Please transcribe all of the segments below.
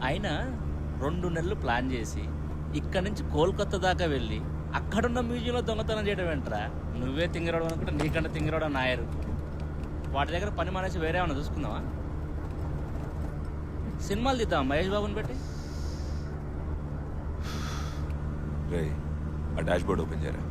అయినా 2 నెలలు ప్లాన్ చేసి ఇక్కడ నుంచి కోల్కతా దాకా వెళ్ళి అక్కడున్న మ్యూజియంలో దొంగతనం చేయడం ఏంట్రా? నువ్వే తింగరవడం అనుకుంటే నీకంటే తింగరవడం నాయరు. వాటి దగ్గర పని మానేసి వేరే ఏమన్నా చూసుకుందామా? సినిమాలు తీద్దాం మహేష్ బాబుని పెట్టి. రే ఆ డాష్ బోర్డ్ ఓపెన్ చేయరా.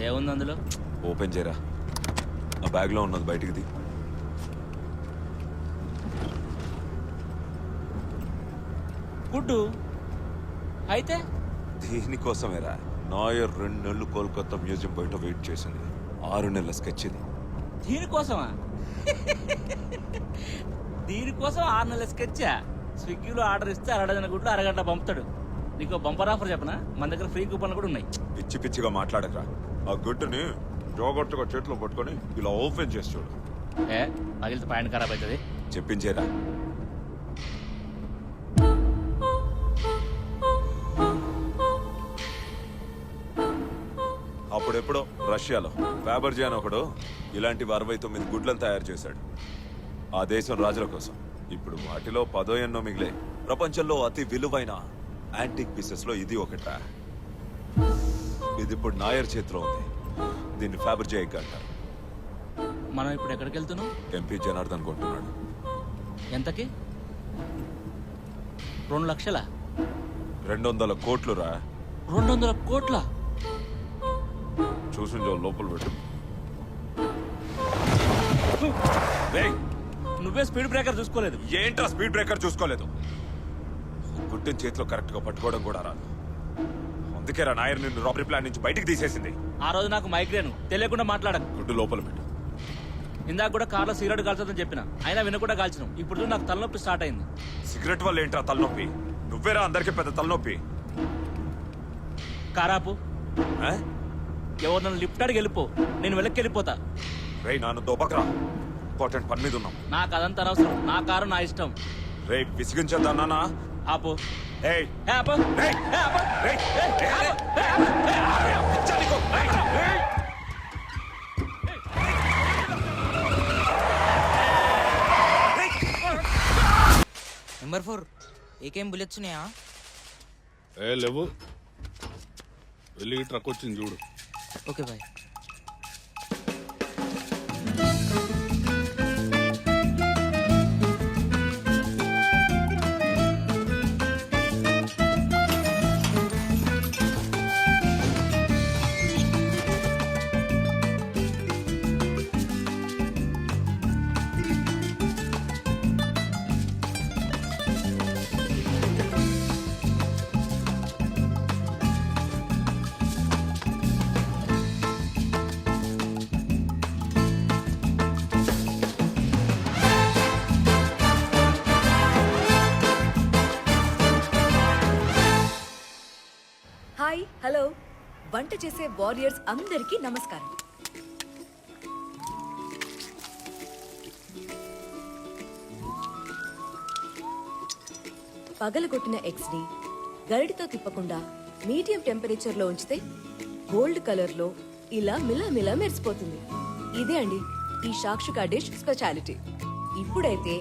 ఏముంది అందులో? ఓపెన్ చేయరా. ఆ బ్యాగ్లో ఉన్నది బయటికి తీ. గుడ్డు అయితే దీనికోసమేరా నాయర్ 2 నెలలు కోల్కతా మ్యూజియం బయట వెయిట్ చేసింది. 6 నెలల స్కెచ్ ఇది. దీనికోసమా? దీనికోసం 6 నెలల స్కెచ్చా? స్విగ్గీలో ఆర్డర్ ఇస్తే 2 గుడ్లు అరగంట పంపుతాడు. నీకు బంపర్ ఆఫర్ చెప్పనా? మన దగ్గర ఫ్రీ కూపన్లు కూడా ఉన్నాయి. పిచ్చి పిచ్చిగా మాట్లాడకరా. ఆ గుడ్డుని జాగ్రత్తగా చేతిలో పట్టుకొని ఇలా ఓపెన్ చేసి చూడు. పగిలితే పాయింట్ ఖరాబ్ అవుతుంది. చెప్పించేరా. అప్పుడెప్పుడో రష్యాలో ఫ్యాబర్జీ అని ఒకడు ఇలాంటి 69 గుడ్లను తయారు చేశాడు ఆ దేశం రాజుల కోసం. ఇప్పుడు వాటిలో 10 ఎన్నో మిగిలే. ప్రపంచంలో అతి విలువైన యాంటిక్ పీసెస్ లో ఇది ఒకట. ఇది ఇప్పుడు నాయర్ చేతిలో ఉంది. దీన్ని ఫ్యాబర్జీ ఎగ్ అంటారు. మనం ఇప్పుడు ఎక్కడికి వెళ్తున్నాం? ఎంపీ జనార్దన్ కొంటున్నాడు. ఎంతకి? 2 లక్షలా? 200 కోట్లు రా. 200 కోట్ల? చూసి లోపల పెట్టు. నువ్వే స్పీడ్ బ్రేకర్ చూసుకోలేదు. ఏంట్రా స్పీడ్ బ్రేకర్ చూసుకోలేదు? గుడ్డిని చేతిలో కరెక్ట్ గా పట్టుకోవడం కూడా రాదు. అందుకేరా నాయర్ నిన్ను రాబరీ ప్లాన్ నుంచి బయటికి తీసేసింది. ఆ రోజు నాకు మైగ్రేన్, తెలియకుండా మాట్లాడకు. గుడ్డు లోపల పెట్టు. ఇందాక కూడా కార్లో సిగరెట్ కాల్చదని చెప్పిన, అయినా వినకుండా కాల్చినాం. ఇప్పుడు నాకు తలనొప్పి స్టార్ట్ అయింది. సిగరెట్ వల్ల ఏంట్రా తలనొప్పి? నువ్వేరా అందరికి పెద్ద తలనొప్పి. కారాపు. ఎవరు నన్ను లిఫ్ట్ అడిగి వెళ్ళిపో, నేను వెనక్కి వెళ్ళిపోతా. రే నాన్న దోపకరా, ఇంపార్టెంట్ పని మీద ఉన్నాం. నాకు అదంతా అనవసరం. నా కారు నా ఇష్టం. రే విసిగించద్దా నాన్న. ఆపు. ఏయ్ ఆపు. రేయ్ ఆపు. రేయ్ నెంబర్ 4 ఏకేం బుల్లెట్స్ ఉన్నాయా? లేవు. వెళ్ళి ట్రక్ వచ్చింది చూడు. Okay bye. హాయ్ హలో, వంట చేసే వారియర్స్ అందరికీ నమస్కారం. పగలగొట్టిన ఎగ్స్ ని గరిటితో తిప్పకుండా మీడియం టెంపరేచర్ లో ఉంచితే గోల్డ్ కలర్ లో ఇలా మిలమిలా మెరిసిపోతుంది. ఇదే అండి ఈ షాక్షుకా డిష్ స్పెషాలిటీ. ఇప్పుడైతే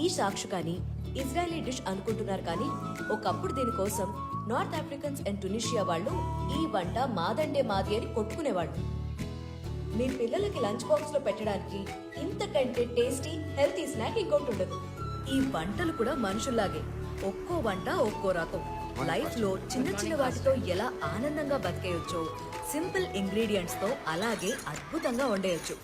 ఈ షాక్షుకాని ఇజ్రాయలీ డిష్ అనుకుంటున్నారు, కానీ ఒకప్పుడు దీనికోసం నార్త్ ఆఫ్రికన్స్ అండ్ టునిషియా వాళ్ళు ఈ వంట మాదండే మాది అని కొట్టుకునేవాళ్ళు. మీ పిల్లలకి లంచ్ బాక్స్ లో పెట్టడానికి ఇంతకంటే టేస్టీ హెల్తీ స్నాక్ ఇంకోటి ఉండదు. ఈ వంటలు కూడా మనుషుల్లాగే, ఒక్కో వంట ఒక్కో రకం. లైఫ్ లో చిన్న చిన్న వాటితో ఎలా ఆనందంగా బతికేయొచ్చో సింపుల్ ఇంగ్రీడియంట్స్ తో అలాగే అద్భుతంగా వండేయచ్చు.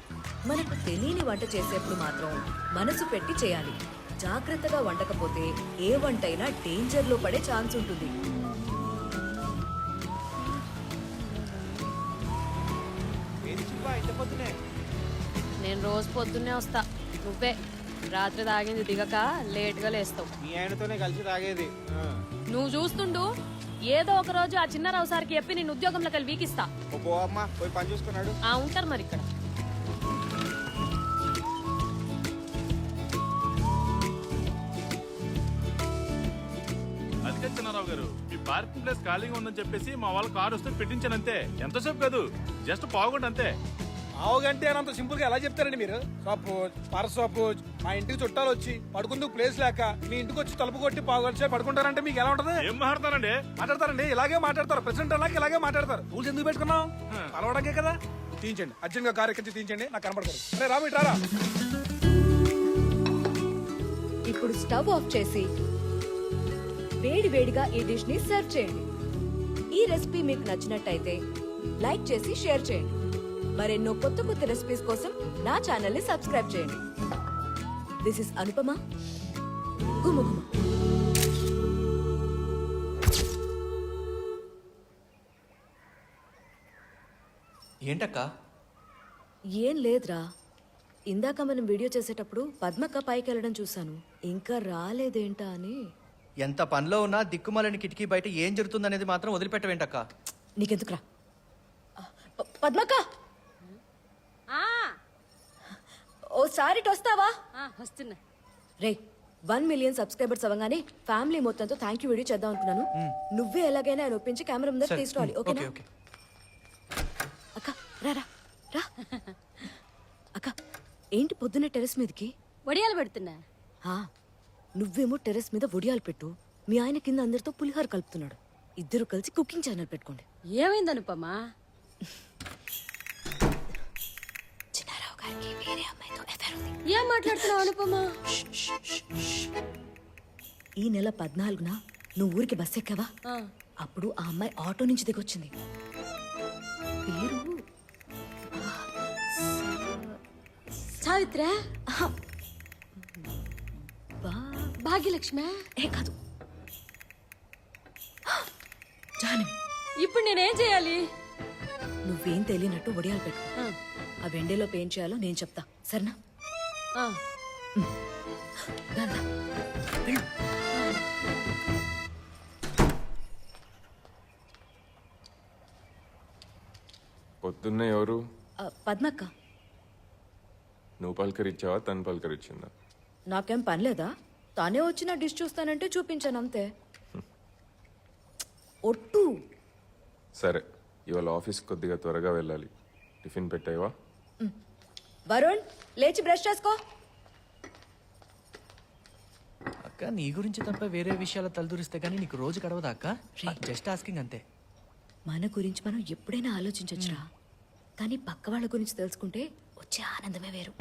మనకు తెలియని వంట చేసేప్పుడు మాత్రం మనసు పెట్టి చేయాలి. జాగ్రత్తగా వండకపోతే ఏ వంటైనా డేంజర్ లో పడే ఛాన్స్ ఉంటుంది. నేను రోజు పొద్దున్నే వస్తా. నువ్వే రాత్రి తాగింది దిగక లేట్ గా లేస్తావు. మీ ఆయనతోనే కలిసి తాగేది. నువ్వు చూస్తుండు, ఏదో ఒక రోజు ఆ చిన్న రౌసారికి చెప్పి నేను ఉద్యోగంలోకి వెళ్ళి వీకిస్తా. అమ్మా పోయి పని చూసుకున్నాడు. ఉంటారు మరి ఇక్కడ. అందుకే చిన్నారావు గారు, మీ పార్కింగ్ ప్లేస్ ఖాళీగా ఉందని చెప్పేసి మా వాళ్ళ కారు వస్తే పెట్టించానంతే. ఎంతసేపు కాదు, జస్ట్ పావుగంట అంతే. ఆవగంటే అంత సింపుల్ గా ఎలా చెప్తారండి మీరు? సపోజ్ మా ఇంటికి చుట్టాలు వచ్చి పడుకుందుకు ప్లేస్ లేక మీ ఇంటికి వచ్చి తలుపు కొట్టి పావుగంటే పడుకుంటారంటే మీకు ఎలా ఉంటది? ఏం మాట్లాడతానండి? మాట్లాడతారండి, ఇలాగే మాట్లాడతారు. ప్రెసిడెంట్ అలాగే ఇలాగే మాట్లాడతారు. రూల్స్ ఎందుకు పెట్టుకున్నాం? అలవడానికే కదా. తీయించండి, అర్జెంట్ గా కారు ఎక్కించి తీయించండి, నాకు కనపడతారు. అరే రాము ఇటారా. ఇప్పుడు స్టవ్ ఆఫ్ చేసి వేడి వేడిగా ఈ డిష్ ని సర్వ్ చేయండి. ఈ రెసిపీ మీకు నచ్చినట్టయితే లైక్ చేసి షేర్ చేయండి. మరెన్నో కొత్త కొత్త రెసిపీస్ కోసం నా ఛానల్ ని సబ్స్క్రైబ్ చేయండి. This is Anupama Gumaguma. ఏంటక్క? ఏం లేదురా, ఇందాక మనం వీడియో చేసేటప్పుడు పద్మక్క పైకి వెళ్ళడం చూశాను. ఇంకా రాలేదేంటా అని. ఎంత పనిలో ఉన్నా దిక్కుమాలని కిటికీ బయట ఏం జరుగుతుందనేది మాత్రం వదిలిపెట్టవేంటక్క? నీకెందుకురా? పద్మక్క, ఓసారి వస్తావా? వస్తున్నా. రే, 1 మిలియన్ సబ్స్క్రైబర్స్ అవ్వగానే ఫ్యామిలీ మొత్తంతో థ్యాంక్ యూ వీడియో చేద్దాం అనుకున్నాను. నువ్వే ఎలాగైనా ఆయన ఒప్పించి కెమెరా ముందర సరే, తీసుకోవాలి. ఓకేనా? ఓకే. అక్క రా రా రా. అక్క, ఏంటి పొద్దున్న టెరెస్ మీదకి? వడియాలు పెడుతున్నా. ఆ, నువ్వేమో టెరెస్ మీద ఒడియాలు పెట్టు, మీ ఆయన కింద అందరితో పులిహోర కలుపుతున్నాడు. ఇద్దరు కలిసి కుకింగ్ ఛానల్ పెట్టుకోండి. ఏమైంది అనుపమా? చిన్నారావు గారికి వేరే అమ్మాయితో affair ఉంది. ఏం మాట్లాడుతున్నావు అనుపమా? ఈ నెల 14న నువ్వు ఊరికి బస్ ఎక్కావా? ఆ. అప్పుడు ఆ అమ్మాయి ఆటో నుంచి దిగొచ్చింది. పేరు సావిత్ర, భాగ్యలక్ష్మి. ఏ కాదు, జాహ్నవి. ఇప్పుడు నేనేం చేయాలి? నువ్వేం తెలియనట్టు ఒడియాలు పెట్టు. ఆ, ఆ వెండేలోపు ఏం చేయాలో నేను చెప్తా, సరేనా? ఆ. దా, దా. వెళ్ళు. పొద్దున్నే ఎవరు? పద్మక్క. నువ్వు పలకరించావా, తను పలకరించిందా? నాకేం పనిలేదా? తానే వచ్చి నా డిష్ చూస్తానంటే చూపించాను అంతే. ఒట్టు. సరే, ఇవాళ ఆఫీస్ కొద్దిగా త్వరగా వెళ్ళాలి. టిఫిన్ పెట్టావా? వరుణ్, లేచి బ్రష్ చేసుకో. అక్క, నీ గురించి తప్ప వేరే విషయాలు తలదూరిస్తే గానీ నీకు రోజు గడవదా అక్క? జస్ట్ ఆస్కింగ్ అంతే. మన గురించి మనం ఎప్పుడైనా ఆలోచించొచ్చురా, కానీ పక్క వాళ్ళ గురించి తెలుసుకుంటే వచ్చే ఆనందమే వేరు.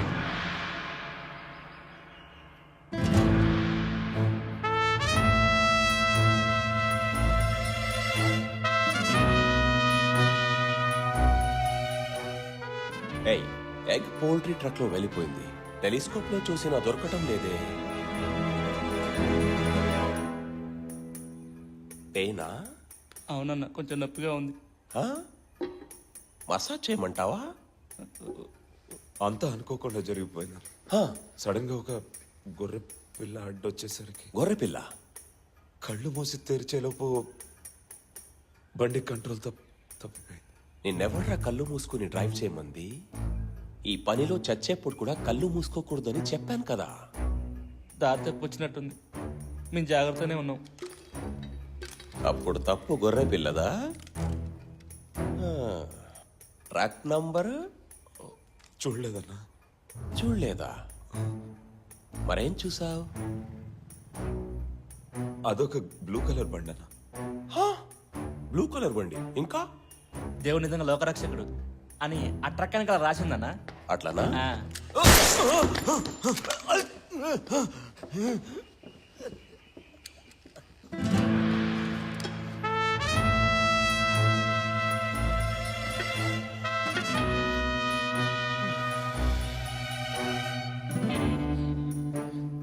ఏయ్, ఎగ్ పౌల్ట్రీ ట్రక్ లో వెళ్ళిపోయింది. టెలిస్కోప్ లో చూసినా దొరకటం లేదే. పెయినా? అవునన్న, కొంచెం నొప్పిగా ఉంది. ఆ? మసాజ్ చేయమంటావా? అంతా అనుకోకుండా జరిగిపోయింది. ఆ, సడన్ గా ఒక గొర్రె పిల్ల అడ్డొచ్చేసరికి గొర్రెపిల్ల. కళ్ళు మూసి తెరిచేలోపు బండి కంట్రోల్ తప్పిపోయింది. నిన్నెవర్రా కళ్ళు మూసుకుని డ్రైవ్ చేయమంది? ఈ పనిలో చచ్చేప్పుడు కూడా కళ్ళు మూసుకోకూడదని చెప్పాను కదా. దారి తప్పు వచ్చినట్టుంది, మేము జాగ్రత్తనే ఉన్నాం. అప్పుడు తప్పు గొర్రె పిల్లదా? ఆ, ట్రక్ నంబర్ చూడలేదన్నా. చూడలేదా? మరేం చూసావు? అదొక బ్లూ కలర్ బండి అన్న. బ్లూ కలర్ బండి. ఇంకా దేవుని నిజంగా లోకరక్షకుడు అని ఆ ట్రక్ వెనకాల రాసిందన్న. అట్లనా? ఆ.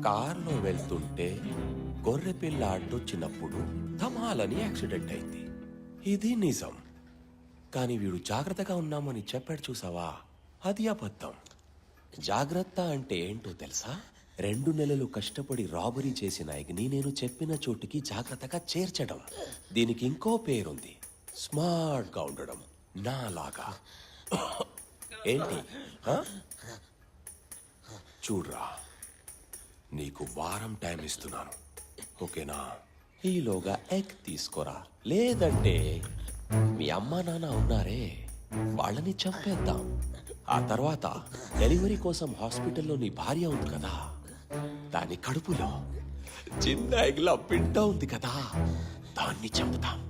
కార్లో వెళ్తుంటే గొర్రెపిల్ల అడ్డొచ్చినప్పుడు ధమాలని యాక్సిడెంట్ అయింది. ఇది నిజం. కానీ వీడు జాగ్రత్తగా ఉన్నామని చెప్పాడు చూసావా, అది అబద్ధం. జాగ్రత్త అంటే ఏంటో తెలుసా? 2 నెలలు కష్టపడి రాబరీ చేసిన ఎగ్ని నేను చెప్పిన చోటుకి జాగ్రత్తగా చేర్చడం. దీనికి ఇంకో పేరుంది, స్మార్ట్ గా ఉండడం. నాలాగా. ఏంటి? ఆ? చూడ్రా, నీకు వారం టైం ఇస్తున్నాను, ఓకేనా? ఈలోగా ఎగ్ తీసుకోరా, లేదంటే మీ అమ్మా నాన్న ఉన్నారే వాళ్ళని చంపేద్దాం. ఆ తర్వాత డెలివరీ కోసం హాస్పిటల్లో నీ భార్య ఉంది కదా, దాని కడుపులో చిన్న ఎగ్ల పిట్ట ఉంది కదా, దాన్ని చంపుతాం.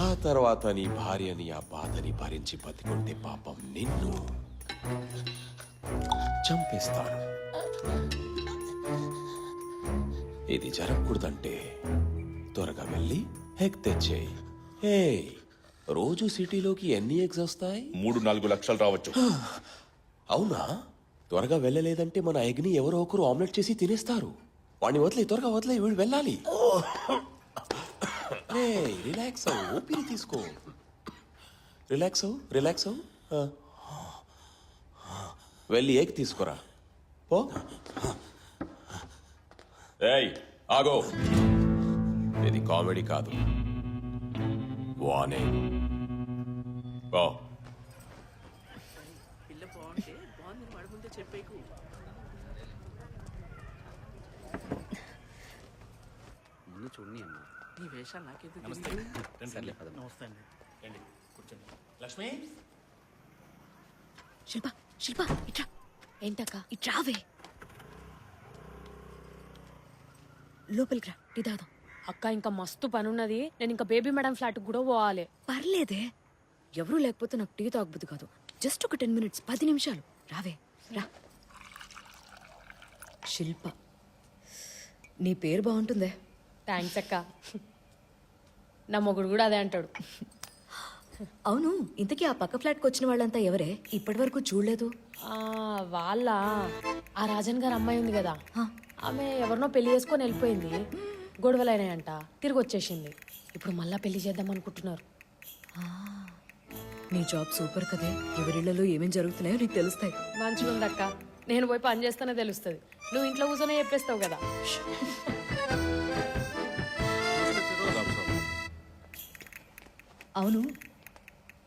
ఆ తర్వాత నీ భార్యని ఆ బాధని భరించి బతికుంటే పాపం నిన్ను చంపేస్తాను. ఇది జరగకూడదంటే త్వరగా వెళ్ళి ఎగ్ తెచ్చేయి. ఏ రోజు సిటీలోకి ఎన్ని ఎగ్స్ వస్తాయి? 3-4 లక్షలు రావచ్చు. అవునా? త్వరగా వెళ్ళలేదంటే మన ఎగ్ని ఎవరో ఒకరు ఆమ్లెట్ చేసి తినేస్తారు. వాడిని వదిలే, త్వరగా వదిలే, వీడు వెళ్ళాలి. రిలాక్స్ అవ్వు, ఊపిరి తీసుకో. రిలాక్స్ అవ్వు, రిలాక్స్ అవ్వు. వెళ్ళి ఎగ్ తీసుకురా పో. ఏయ్ ఆగో, ఇది కామెడీ కాదు, వానే. పో. లక్ష్మి, శిల్ప శిల్ప ఇట్రా, ఏంటక్క? ఇట్రావే. లోపలికి రా, టీ తాగుదాం. అక్క ఇంకా మస్తు పని ఉన్నది. నేను ఇంకా బేబీ మేడం ఫ్లాట్ కూడా పోవాలి. పర్లేదే, ఎవరూ లేకపోతే నాకు టీ తాగబుద్ది కాదు. జస్ట్ ఒక 10 minutes, 10 నిమిషాలు. రావే రా. శిల్ప, నీ పేరు బాగుంటుందే. థ్యాంక్స్ అక్క. నా మొగుడు కూడా అదే అంటాడు. అవును, ఇంతకీ ఆ పక్క ఫ్లాట్కి వచ్చిన వాళ్ళంతా ఎవరే? ఇప్పటి వరకు చూడలేదు. వాళ్ళ ఆ రాజన్ గారు అమ్మాయి ఉంది కదా, ఆమె ఎవరినో పెళ్లి చేసుకొని వెళ్ళిపోయింది. గొడవలైనాయంట, తిరిగి వచ్చేసింది. ఇప్పుడు మళ్ళా పెళ్లి చేద్దాం అనుకుంటున్నారు. నీ జాబ్ సూపర్ కదే. ఎవరిళ్లలో ఏమేం జరుగుతున్నాయో నీకు తెలుస్తాయి. మంచిగా ఉందక్క. నేను పోయి పని చేస్తేనే తెలుస్తుంది. నువ్వు ఇంట్లో కూర్చొని చెప్పేస్తావు కదా. అవును,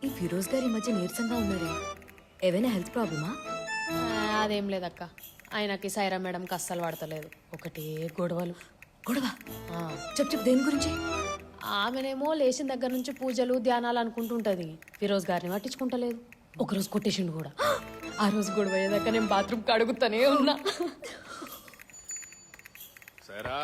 ఈ ఫిరోజ్ గారి మధ్య నీరసంగా ఉన్నారే, ఏవైనా హెల్త్ ప్రాబ్లమా? అదేం లేదక్క. ఆయనకి సైరా మేడంకి అస్సలు పడతలేదు. ఒకటే గొడవలు. గొడవ? చెప్పు, దేని గురించి? ఆమెనేమో లేచిన దగ్గర నుంచి పూజలు ధ్యానాలు అనుకుంటుంటది. ఫిరోజ్ గారిని పట్టించుకుంటలేదు. ఒకరోజు కొట్టేసిండు కూడా. ఆ రోజు గొడవ అయ్యేదాకా నేను బాత్రూమ్ కడుగుతానే ఉన్నా. సరేరా